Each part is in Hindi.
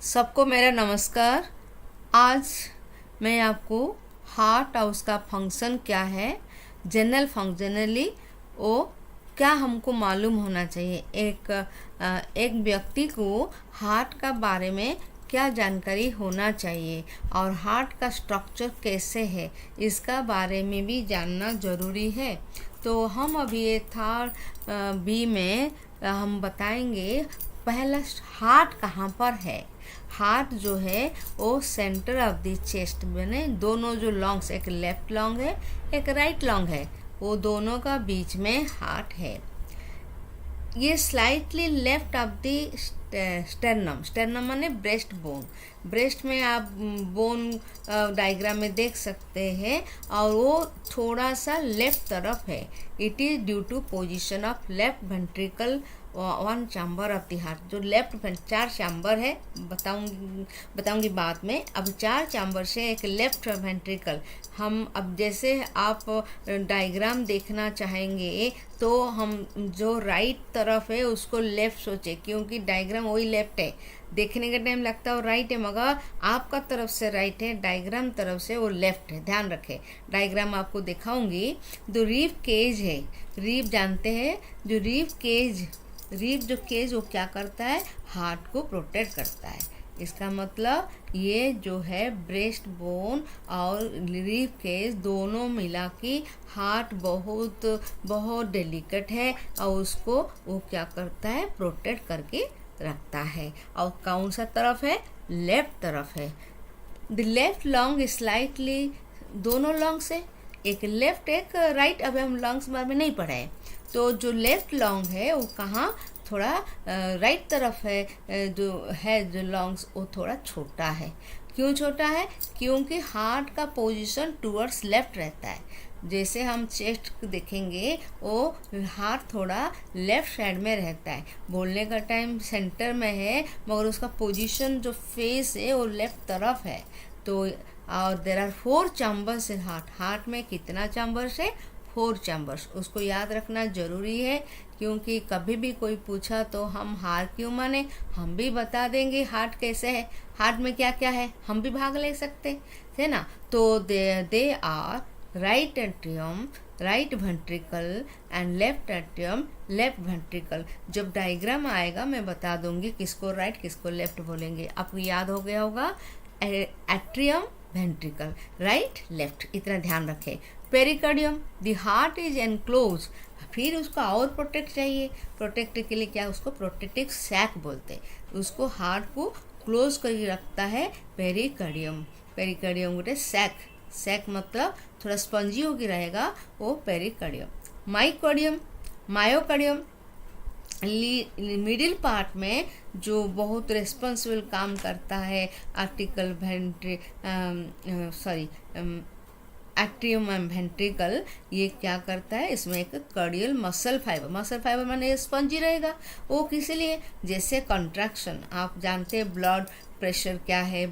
सबको मेरा नमस्कार। आज मैं आपको हार्ट और उसका फंक्शन क्या है, जनरली वो क्या हमको मालूम होना चाहिए। एक व्यक्ति को हार्ट का बारे में क्या जानकारी होना चाहिए और हार्ट का स्ट्रक्चर कैसे है, इसका बारे में भी जानना ज़रूरी है। तो हम अभी ये थर्ड बी में हम बताएंगे पहला हार्ट कहाँ पर है। हार्ट जो है वो सेंटर ऑफ द चेस्ट में, दोनों जो लॉन्ग्स, एक लेफ्ट लॉन्ग है एक राइट लॉन्ग है, वो दोनों का बीच में हार्ट है। ये slightly left of the sternum माने ब्रेस्ट बोन। ब्रेस्ट में आप बोन डायग्राम में देख सकते हैं और वो थोड़ा सा लेफ्ट तरफ है। It is due to position of left ventricle one chamber of the heart. जो लेफ्ट 4 चैम्बर है, बताऊंगी बाद में। अब 4 चैम्बर से एक लेफ्ट वेंट्रिकल, हम अब जैसे आप डायग्राम देखना चाहेंगे तो हम जो राइट तरफ है उसको लेफ्ट सोचे, क्योंकि डायग्राम वही लेफ्ट है। देखने का टाइम लगता है वो राइट है, मगर आपका तरफ से राइट है, डायग्राम तरफ से वो लेफ्ट है। ध्यान रखें, डायग्राम आपको दिखाऊंगी। जो रीफ केज है, रीफ जानते हैं, जो रीफ केज वो क्या करता है, हार्ट को प्रोटेक्ट करता है। इसका मतलब ये जो है ब्रेस्ट बोन और रीफ केज दोनों मिला के हार्ट बहुत डेलिकेट है और उसको वो क्या करता है, प्रोटेक्ट करके रखता है। और कौन सा तरफ है, लेफ्ट तरफ है। द लेफ्ट लॉन्ग स्लाइटली, दोनों लॉन्ग से एक लेफ्ट एक राइट। अब हम लॉन्ग्स बारे में नहीं पढ़े हैं, तो जो लेफ्ट लॉन्ग है वो कहाँ, थोड़ा राइट तरफ है। जो लॉन्ग्स वो थोड़ा छोटा है। क्यों छोटा है, क्योंकि हार्ट का पोजीशन टुवर्ड्स लेफ्ट रहता है। जैसे हम चेस्ट देखेंगे वो हार्ट थोड़ा लेफ्ट साइड में रहता है, बोलने का टाइम सेंटर में है, मगर उसका पोजीशन जो फेस है वो लेफ्ट तरफ है। तो और there are 4 chambers in heart में कितना चैम्बर्स है, 4 चैम्बर्स। उसको याद रखना जरूरी है, क्योंकि कभी भी कोई पूछा तो हम हार्ट क्यों माने, हम भी बता देंगे हार्ट कैसे है, हार्ट में क्या क्या है, हम भी भाग ले सकते है ना। तो they are right atrium, right ventricle and left atrium, left ventricle. जब डायग्राम आएगा मैं बता दूंगी किसको राइट किसको लेफ्ट बोलेंगे। आपको याद हो गया होगा, एट्रियम वेंट्रिकल, राइट लेफ्ट, इतना ध्यान रखें। Pericardium, the heart is enclose. फिर उसको और प्रोटेक्ट चाहिए, प्रोटेक्ट के लिए क्या, उसको प्रोटेक्टिव सैक बोलते हैं। उसको हार्ट को क्लोज करके रखता है पेरिकार्डियम। पेरिकार्डियम गोटे सैक मतलब थोड़ा स्पंजी होकर रहेगा, वो पेरिकार्डियम। मायोकार्डियम मिडिल पार्ट में जो बहुत रिस्पॉन्सिबल काम करता है, आर्टिकल एट्रियम एंड वेंट्रिकल, ये क्या करता है, इसमें एक कार्डियल मसल फाइबर माने स्पंजी रहेगा। वो किस लिए, जैसे कंट्रैक्शन, आप जानते हैं ब्लड प्रेशर क्या है,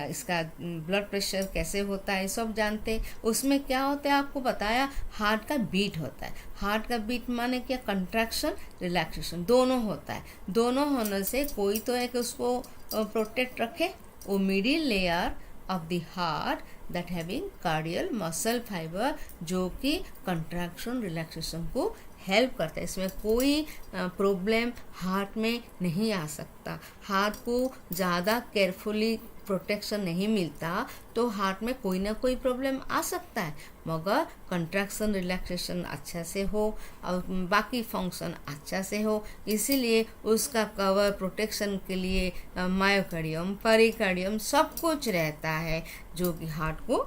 इसका ब्लड प्रेशर कैसे होता है सब जानते हैं। उसमें क्या होता है आपको बताया, हार्ट का बीट होता है। हार्ट का बीट माने क्या, कंट्रैक्शन रिलैक्सेशन दोनों होता है। दोनों होने से कोई तो एक उसको प्रोटेक्ट रखे, वो middle layer of the heart that having cardial muscle fibre, जो कि कंट्रैक्शन रिलैक्सेशन को हेल्प करता है। इसमें कोई प्रॉब्लम हार्ट में नहीं आ सकता। हार्ट को ज़्यादा केयरफुली प्रोटेक्शन नहीं मिलता तो हार्ट में कोई ना कोई प्रॉब्लम आ सकता है, मगर कंट्रैक्शन रिलैक्सेशन अच्छा से हो और बाकी फंक्शन अच्छा से हो, इसीलिए उसका कवर प्रोटेक्शन के लिए मायोकार्डियम, पेरिकार्डियम सब कुछ रहता है, जो कि हार्ट को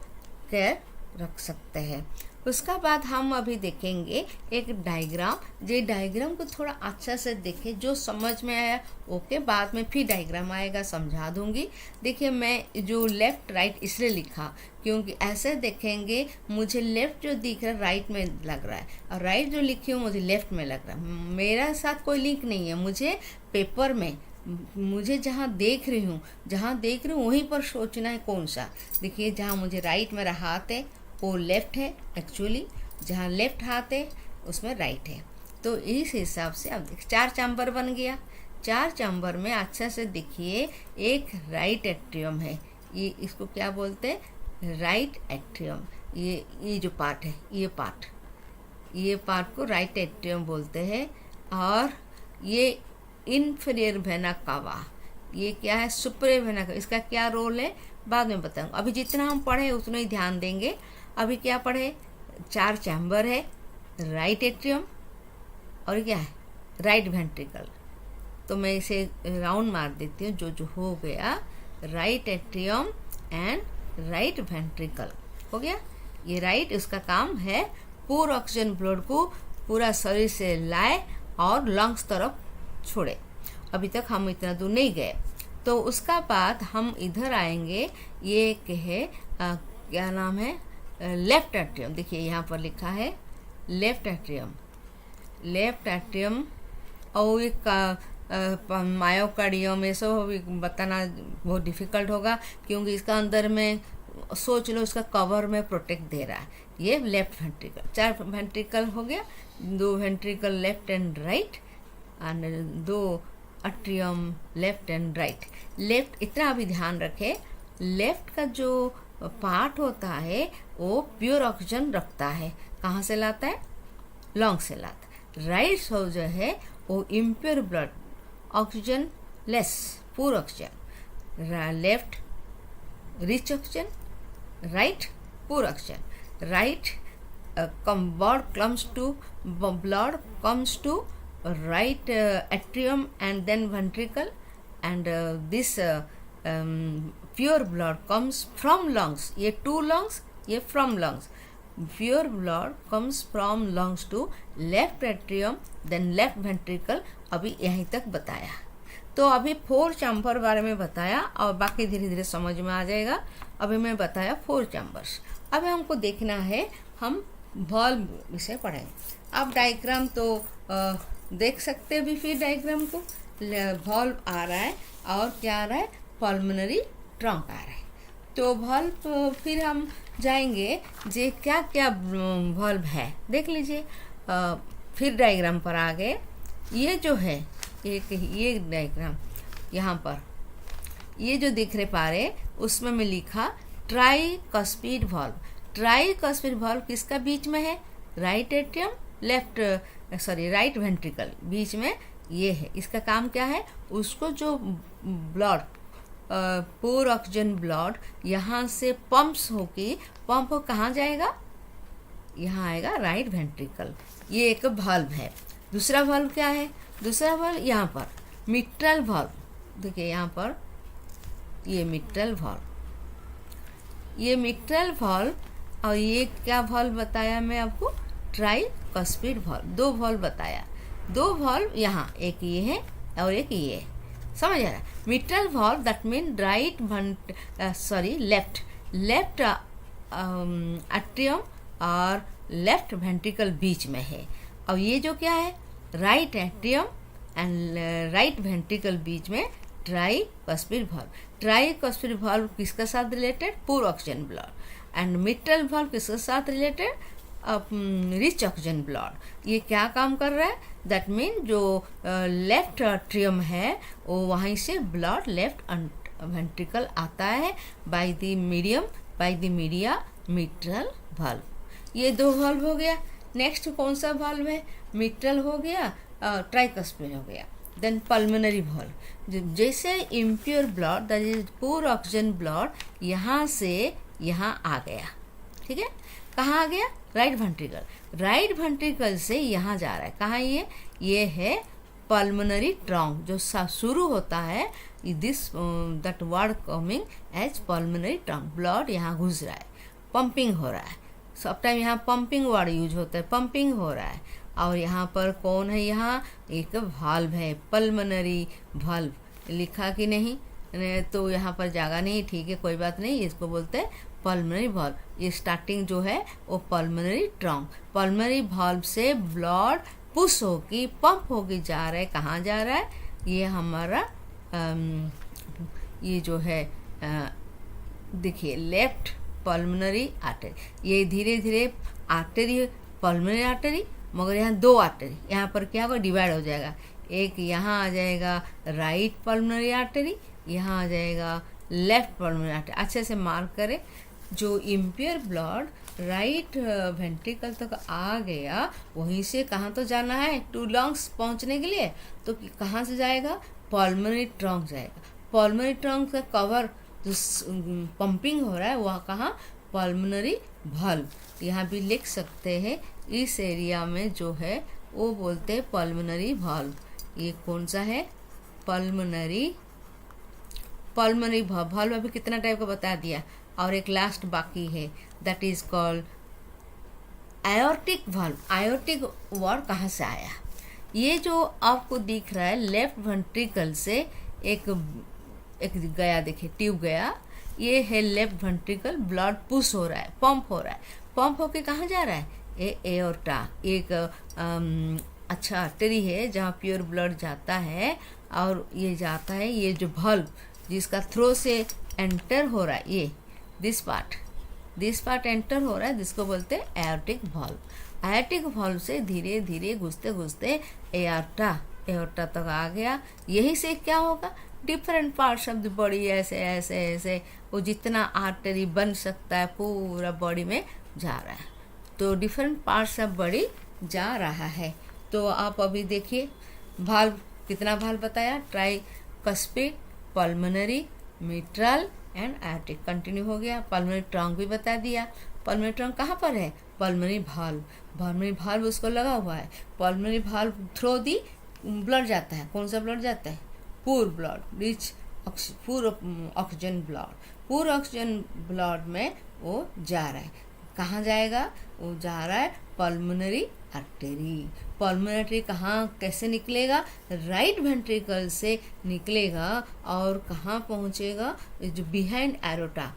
केयर रख सकते हैं। उसका बाद हम अभी देखेंगे एक डायग्राम। जो डायग्राम को थोड़ा अच्छा से देखें, जो समझ में आया ओके, बाद में फिर डायग्राम आएगा समझा दूंगी। देखिए, मैं जो लेफ्ट राइट इसलिए लिखा क्योंकि ऐसे देखेंगे मुझे लेफ्ट जो दिख रहा है राइट में लग रहा है, और राइट जो लिखी हूँ मुझे लेफ्ट में लग रहा है। मेरा साथ कोई लिंक नहीं है, मुझे पेपर में मुझे जहाँ देख रही हूँ वहीं पर सोचना है कौन सा। देखिए, जहाँ मुझे राइट मेरा हाथ है वो लेफ्ट है एक्चुअली, जहाँ लेफ्ट हाथ है उसमें राइट है। तो इस हिसाब से अब 4 चैम्बर बन गया। चार चैम्बर में अच्छा से देखिए एक राइट एट्रियम है, ये इसको क्या बोलते हैं, राइट एट्रियम। ये जो पार्ट है, ये पार्ट को राइट एट्रियम बोलते हैं। और ये इन्फीरियर वेना कावा, ये क्या है, सुपीरियर वेना कावा। इसका क्या रोल है बाद में बताऊंगा, अभी जितना हम पढ़े उतना ही ध्यान देंगे। अभी क्या पढ़े, चार चैम्बर है, राइट एट्रियम और क्या है, राइट वेंट्रिकल। तो मैं इसे राउंड मार देती हूँ, जो हो गया right atrium and right ventricle हो गया। ये राइट, उसका काम है पूरा ऑक्सीजन ब्लड को पूरा शरीर से लाए और लंग्स तरफ छोड़े। अभी तक हम इतना दूर नहीं गए, तो उसका बाद हम इधर आएंगे। ये एक है क्या नाम है, लेफ्ट एट्रियम। देखिए यहाँ पर लिखा है लेफ्ट एट्रियम, लेफ्ट एट्रियम। और एक मायोकार्डियम, ये सब बताना बहुत डिफिकल्ट होगा क्योंकि इसका अंदर में सोच लो इसका कवर में प्रोटेक्ट दे रहा है। ये लेफ्ट वेंट्रिकल, चार वेंट्रिकल हो गया, दो ventricle left and right and दो atrium left and right. Left, इतना अभी ध्यान रखें, लेफ्ट का जो पार्ट होता है वो प्योर ऑक्सीजन रखता है। कहाँ से लाता है, लंग से लाता है। राइट सो जो है वो impure blood, oxygen less, poor oxygen. Left rich oxygen, right poor oxygen. Right blood comes to right atrium and then ventricle, and this pure blood comes from lungs. ये two lungs, ये from lungs. Pure blood comes from lungs to left atrium, then left ventricle. अभी यहीं तक बताया। तो अभी फोर चैम्बर बारे में बताया और बाकी धीरे धीरे समझ में आ जाएगा। अभी मैं बताया फोर चैम्बर्स। अभी हमको देखना है, हम वॉल्व विषय पढ़ेंगे। अब डायग्राम तो देख सकते हैं भी, फिर डायग्राम को वॉल्व आ रहा है और क्या आ रहा है, पल्मोनरी ट्रंक आ रहा है। तो वॉल्व फिर हम जाएंगे जे क्या क्या वॉल्व है देख लीजिए। फिर डायग्राम पर आ गए। ये जो है एक ये डायग्राम यहाँ पर ये जो दिख रहे पा रहे, उसमें मैं लिखा ट्राइकस्पिड वॉल्व। ट्राइकस्पिड वॉल्व किसका बीच में है, राइट एट्रियम राइट वेंट्रिकल बीच में ये है। इसका काम क्या है, उसको जो ब्लड पूर ऑक्सीजन ब्लड यहाँ से पंप्स होके पंप कहाँ जाएगा, यहाँ आएगा राइट वेंट्रिकल। ये एक वाल्व है। दूसरा वाल्व क्या है, दूसरा वाल्व यहाँ पर मिट्रल वाल्व। देखिए यहाँ पर ये मिट्रल वाल्व, ये मिट्रल वाल्व। और ये क्या वाल्व बताया मैं आपको, ट्राइकस्पिड वाल्व। दो वाल्व बताया, दो वाल्व यहाँ, एक ये है और एक ये है। समझ आ रहा है। Mitral valve that mean left atrium और लेफ्ट वेंट्रिकल बीच में है। और ये जो क्या है, right atrium and right ventricle बीच में ट्राइकस्पिड वाल्व। ट्राइकस्पिड वाल्व किसके साथ related, poor oxygen blood. And mitral valve किसके साथ रिलेटेड, रिच ऑक्सीजन ब्लड। ये क्या काम कर रहा है, दैट मीन जो लेफ्ट एट्रियम है वो वहीं से ब्लड लेफ्ट वेंट्रिकल आता है by the media mitral valve. ये दो वाल्व हो गया। नेक्स्ट कौन सा वाल्व है, मिट्रल हो गया, ट्राइकस्पिड हो गया। देन पल्मोनरी वाल्व, जैसे इम्प्योर ब्लड दैट इज पूर ऑक्सीजन ब्लड यहाँ से यहाँ आ गया, ठीक है। कहाँ आ गया, राइट वेंट्रिकल। राइट वेंट्रिकल से यहाँ जा रहा है, कहाँ ये है पल्मोनरी ट्रंक, जो शुरू होता है this that word coming as pulmonary trunk. Blood यहाँ घुस रहा है, पंपिंग हो रहा है। सब टाइम यहाँ पंपिंग वर्ड यूज होता है, पंपिंग हो रहा है। और यहाँ पर कौन है, यहाँ एक वाल्व है, पल्मोनरी वाल्व। लिखा कि नहीं, तो यहाँ पर जगह नहीं, ठीक है कोई बात नहीं, इसको बोलते हैं पल्मोनरी वाल्व। ये स्टार्टिंग जो है वो पल्मोनरी ट्रंक। पल्मोनरी वाल्व से ब्लड पुश होके पंप होके जा रहा है, कहाँ जा रहा है, ये हमारा ये जो है देखिए लेफ्ट पल्मोनरी आर्टरी। ये धीरे धीरे आर्टरी पल्मोनरी आर्टरी, मगर यहाँ दो आर्टरी, यहाँ पर क्या होगा, डिवाइड हो जाएगा। एक यहाँ आ जाएगा राइट पल्मोनरी आर्टरी, यहाँ आ जाएगा लेफ्ट पल्मोनरी आर्टरी। अच्छे से मार्क करें। जो इम्प्योर ब्लड राइट वेंट्रिकल तक आ गया, वहीं से कहाँ तो जाना है टू लंग्स पहुँचने के लिए, तो कहाँ से जाएगा, पल्मोनरी ट्रंक जाएगा। पल्मोनरी ट्रंक का कवर जो पंपिंग हो रहा है वह कहाँ, पल्मोनरी वाल्व। यहाँ भी लिख सकते हैं, इस एरिया में जो है वो बोलते हैं पल्मोनरी वाल्व। ये कौन सा है, पल्मोनरी वाल्व। अभी कितना टाइप का बता दिया, और एक लास्ट बाकी है, that is called aortic valve. Aortic word कहाँ से आया, ये जो आपको दिख रहा है लेफ्ट वेंट्रिकल से एक गया, देखिए ट्यूब गया, ये है लेफ्ट वेंट्रिकल, ब्लड पुश हो रहा है, पंप हो रहा है। पंप होके कहाँ जा रहा है, ये एओर्टा, एक अच्छा आर्टरी है जहाँ प्योर ब्लड जाता है, और ये जाता है, ये जो वाल्व जिसका थ्रो से एंटर हो रहा है, ये दिस पार्ट एंटर हो रहा है, जिसको बोलते हैं एओर्टिक वाल्व। एओर्टिक वाल्व से धीरे धीरे घुसते घुसते एओर्टा तक आ गया। यही से क्या होगा, different parts of the body ऐसे ऐसे ऐसे वो जितना आर्टरी बन सकता है पूरा बॉडी में जा रहा है। तो डिफरेंट पार्ट्स ऑफ बॉडी जा रहा है। तो आप अभी देखिए वाल्व, कितना वाल्व बताया, tricuspid, pulmonary, mitral and Arctic. Continue हो गया। पल्मोनरी ट्रंक भी बता दिया। पल्मोनरी ट्रंक कहाँ पर है, पल्मोनरी वाल्व। पल्मोनरी वाल्व उसको लगा हुआ है। Pulmonary valve through the blood जाता है, कौन सा ब्लड जाता है, poor blood, rich poor oxygen blood. Poor oxygen blood में वो जा रहा है, कहाँ जाएगा, वो जा रहा है पल्मोनरी आर्टरी। पल्मोनरी आर्टरी कहाँ कैसे निकलेगा, राइट वेंट्रिकल से निकलेगा और कहाँ पहुँचेगा, जो बिहाइंड एरोटा।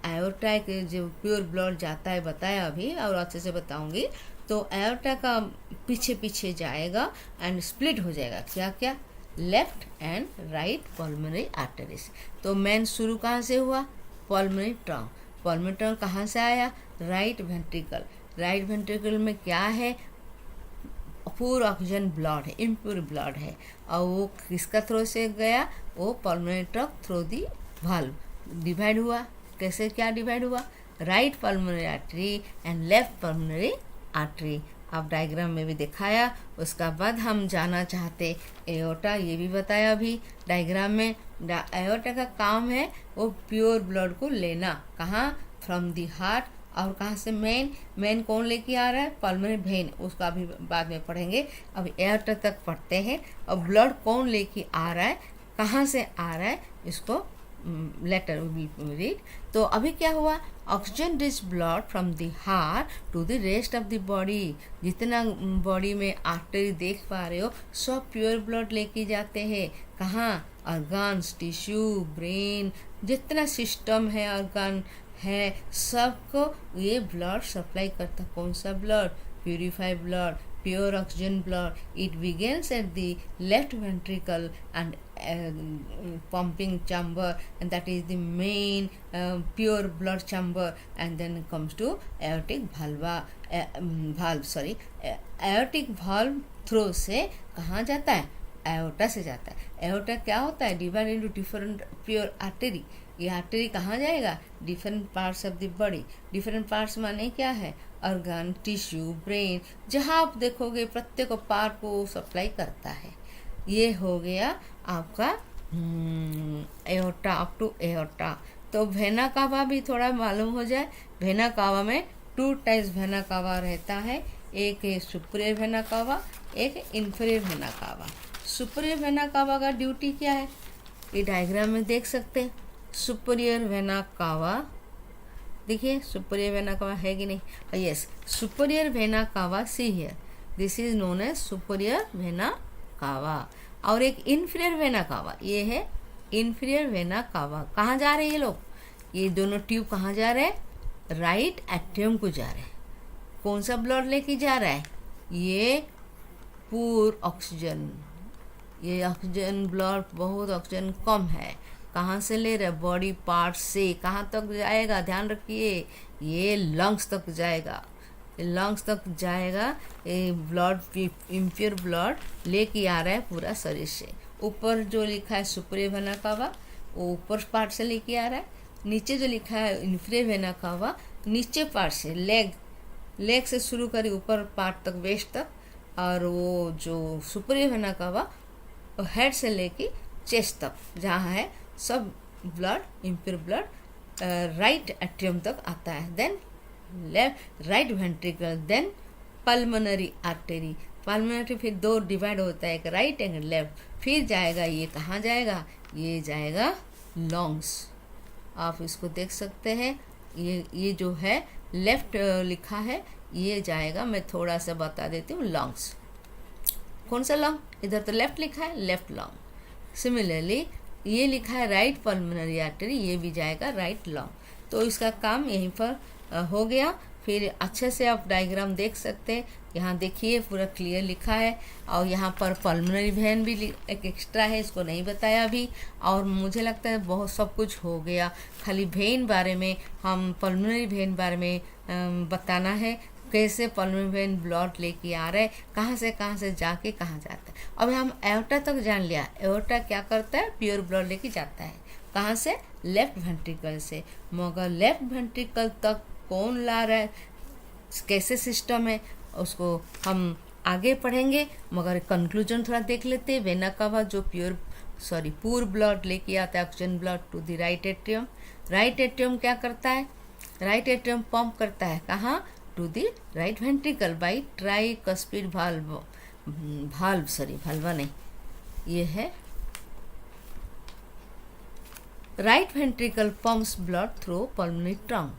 एओर्टा के जो प्योर ब्लड जाता है बताया अभी, और अच्छे से बताऊंगी। तो एओर्टा का पीछे पीछे जाएगा एंड स्प्लिट हो जाएगा, क्या क्या, left and right pulmonary arteries. तो मेन शुरू कहाँ से हुआ, पल्मोनरी ट्रंक। पल्मोनरी ट्रंक कहाँ से आया, राइट वेंट्रिकल। राइट वेंट्रिकल में क्या है, पूर ऑक्सीजन ब्लड है, इम्प्योर ब्लड है, और वो किसका थ्रो से गया, वो पल्मोनरी ट्रंक थ्रो दी वाल्व। डिवाइड हुआ, कैसे क्या डिवाइड हुआ, right pulmonary artery and left pulmonary artery. अब डायग्राम में भी दिखाया। उसका बाद हम जाना चाहते एओर्टा, ये भी बताया अभी डायग्राम में। एओर्टा का काम है वो प्योर ब्लड को लेना, कहाँ, फ्रॉम दी हार्ट। और कहाँ से, मेन कौन लेके आ रहा है, पल्मोनरी वेन, उसका अभी बाद में पढ़ेंगे। अब एओर्टा तक पढ़ते हैं। और ब्लड कौन लेके आ रहा है, कहाँ से आ रहा है, इसको लेटर रीड। तो अभी क्या हुआ, oxygen rich blood from the heart to the rest of the body. जितना बॉडी में आर्टरी देख पा रहे हो, सब प्योर ब्लड लेके जाते हैं, कहाँ, ऑर्गन्स, टिश्यू, ब्रेन, जितना सिस्टम है ऑर्गन है, सबको ये ब्लड सप्लाई करता। कौन सा blood, purified blood, pure oxygen blood. It begins at the left ventricle and pumping chamber, and that is the main pure blood chamber, and then comes to aortic aortic valve through से कहाँ जाता है, एओर्टा से जाता है। एओर्टा क्या होता है, divide into different pure artery. ये आर्टरी कहाँ जाएगा, different parts of the body. Different parts माने क्या है, ऑर्गन, टिश्यू, ब्रेन, जहाँ आप देखोगे प्रत्येक पार्ट को सप्लाई करता है। ये हो गया आपका एओर्टा, अप टू एओर्टा। तो वेना कावा भी थोड़ा मालूम हो जाए। वेना कावा में 2 टाइप्स वेना कावा रहता है, एक है सुपीरियर वेना कावा, एक है inferior vena cava. Superior vena कावा का ड्यूटी क्या है, ये डायग्राम में देख सकते हैं। सुपीरियर वेना कावा, देखिए सुपीरियर वेना कावा है कि नहीं, yes, superior vena cava, see here, this is known as superior vena cava. और एक इन्फीरियर वेना कावा, ये है इन्फीरियर वेना कावा। कहाँ जा रहे हैं ये लोग, ये दोनों ट्यूब कहाँ जा रहे हैं, राइट एट्रियम को जा रहे हैं। कौन सा ब्लड लेके जा रहा है, ये पूर ऑक्सीजन। ये ऑक्सीजन ब्लड, बहुत ऑक्सीजन कम है, कहाँ से ले रहे, बॉडी पार्ट से। कहाँ तक जाएगा, ध्यान रखिए, ये लंग्स तक जाएगा। लंग्स तक जाएगा, ये ब्लड इम्प्योर ब्लड लेके आ रहा है पूरा शरीर से। ऊपर जो लिखा है सुपरे वेना कावा वो ऊपर पार्ट से लेके आ रहा है, नीचे जो लिखा है इन्फ्रे वेना कावा नीचे पार्ट से, लेग से शुरू करी ऊपर पार्ट तक, वेस्ट तक, और वो जो सुपरे वेना कावा हेड से लेके चेस्ट तक जहाँ है सब blood impure blood right atrium तक आता है। Then left right ventricle, then pulmonary artery. Pulmonary फिर दो डिवाइड होता है, एक राइट एंड लेफ्ट। फिर जाएगा, ये कहाँ जाएगा, ये जाएगा लंग्स। आप इसको देख सकते हैं, ये जो है लेफ्ट लिखा है ये जाएगा, मैं थोड़ा सा बता देती हूँ, लंग्स। कौन सा लंग, इधर तो लेफ्ट लिखा है, लेफ्ट लंग। सिमिलरली ये लिखा है राइट पल्मोनरी आर्टरी, ये भी जाएगा राइट लंग। तो इसका काम यहीं पर हो गया। फिर अच्छे से आप डायग्राम देख सकते हैं, यहाँ देखिए पूरा क्लियर लिखा है, और यहाँ पर पल्मोनरी वेन भी एक एक्स्ट्रा है, इसको नहीं बताया अभी। और मुझे लगता है बहुत सब कुछ हो गया, खाली वेन बारे में, हम पल्मोनरी वेन बारे में बताना है, कैसे पल्मोनरी वेन ब्लड लेके आ रहा है, कहाँ से जाके कहाँ जाता है। अब हम एओर्टा तक जान लिया, एओर्टा क्या करता है, प्योर ब्लड लेके जाता है, कहाँ से, लेफ्ट वेंट्रिकल से। मगर लेफ्ट वेंट्रिकल तक कौन ला रहा है, कैसे सिस्टम है, उसको हम आगे पढ़ेंगे। मगर कंक्लूजन थोड़ा देख लेते हैं। वेना कावा जो पूर ब्लड लेके आता है oxygen blood to the right atrium. Right atrium क्या करता है, राइट एट्रियम पंप करता है कहाँ, to the right ventricle by tricuspid valve नहीं, ये है right ventricle pumps blood through pulmonary trunk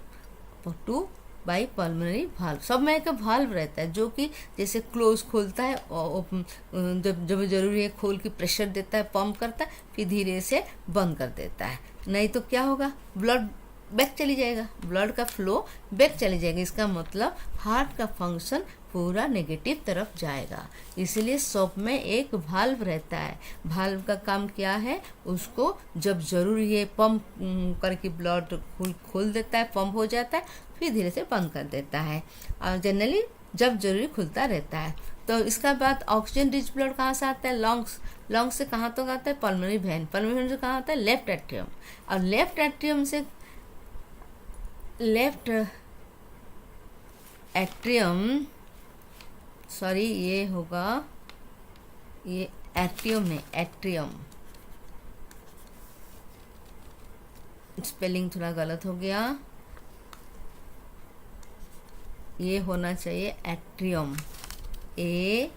to by pulmonary valve. सब में एक भाल्व रहता है जो कि जैसे क्लोज खोलता है, और जब जरूरी है खोल के प्रेशर देता है, पंप करता है, फिर धीरे से बंद कर देता है। नहीं तो क्या होगा, ब्लड बैक चली जाएगा, ब्लड का फ्लो बैक चली जाएगा। इसका मतलब हार्ट का फंक्शन पूरा नेगेटिव तरफ जाएगा। इसलिए सब में एक भाल्व रहता है। भाल्व का काम क्या है, उसको जब जरूरी है पंप करके ब्लड खोल देता है, पंप हो जाता है, फिर धीरे से बंद कर देता है, और जनरली जब जरूरी खुलता रहता है। तो इसका बाद ऑक्सीजन रिच ब्लड कहाँ से आता है, लंग्स से कहाँ तक आता है, पल्मोनरी वेन से कहाँ आता है, लेफ्ट एट्रियम। और लेफ्ट एट्रियम से ये होगा, ये एट्रियम नहीं, एट्रियम, स्पेलिंग थोड़ा गलत हो गया, ये होना चाहिए एट्रियम, ATR।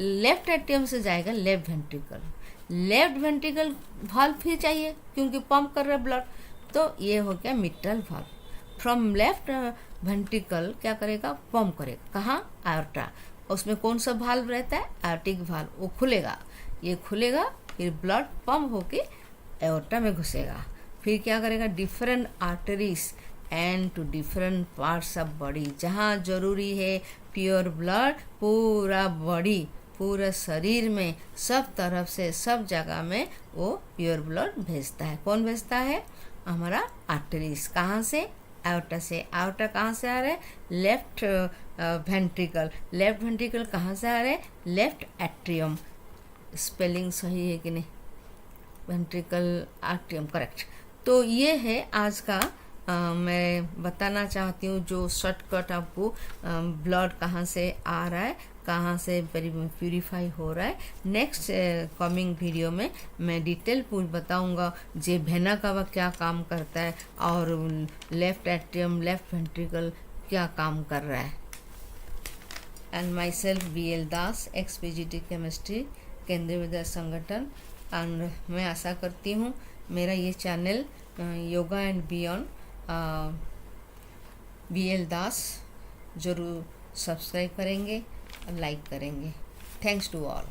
लेफ्ट एट्रियम से जाएगा left ventricle. Left ventricle valve फिर चाहिए क्योंकि पंप कर रहा है ब्लड, तो ये हो गया mitral valve. From left ventricle क्या करेगा, पंप करेगा कहाँ, आयोर्टा। उसमें कौन सा वाल्व रहता है, आयोर्टिक वाल्व, वो खुलेगा, ये खुलेगा, फिर ब्लड पंप होके एओर्टा में घुसेगा। फिर क्या करेगा, different arteries and to different parts of body, जहाँ जरूरी है प्योर ब्लड पूरा बॉडी, पूरा शरीर में, सब तरफ से, सब जगह में वो प्योर ब्लड भेजता है। कौन भेजता है, हमारा आर्टरीज। कहाँ से, आयोर्टा से। आयोर्टा कहाँ से आ रहा है, लेफ्ट वेंट्रिकल। लेफ्ट वेंट्रिकल कहाँ से आ रहा है, लेफ्ट एट्रियम। स्पेलिंग सही है कि नहीं, वेंट्रिकल आर्टरियम, करेक्ट। तो ये है आज का मैं बताना चाहती हूँ जो शॉर्टकट आपको, ब्लड कहाँ से आ रहा है, कहाँ से प्यूरिफाई हो रहा है। नेक्स्ट कमिंग वीडियो में मैं डिटेल पूरी बताऊंगा जे वेना कावा क्या काम करता है और लेफ्ट एट्रियम, लेफ्ट वेंट्रिकल क्या काम कर रहा है। And my self BL Das, XPGT chemistry, केंद्रीय विद्या संगठन। एंड मैं आशा करती हूँ मेरा ये channel yoga and beyond BL Das ज़रूर सब्सक्राइब करेंगे और लाइक करेंगे। Thanks to all.